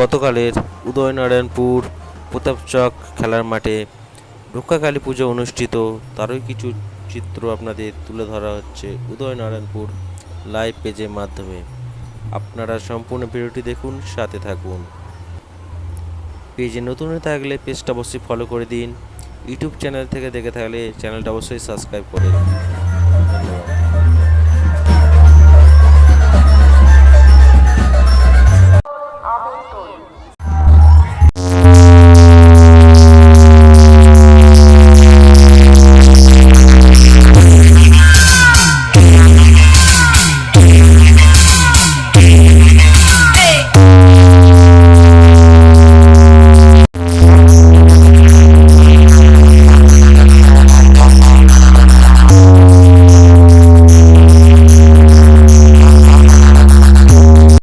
গতকালের উদয়নারায়ণপুর প্রতাপচক খেলার মাঠে রক্ষা কালী পুজো অনুষ্ঠিত, তারই কিছু চিত্র আপনাদের তুলে ধরা হচ্ছে উদয়নারায়ণপুর লাইভ পেজের মাধ্যমে। আপনারা সম্পূর্ণ ভিডিওটি দেখুন, সাথে থাকুন। পেজে নতুন হয়ে থাকলে পেজটা অবশ্যই ফলো করে দিন। ইউটিউব চ্যানেল থেকে দেখে থাকলে চ্যানেলটা অবশ্যই সাবস্ক্রাইব করে দিন।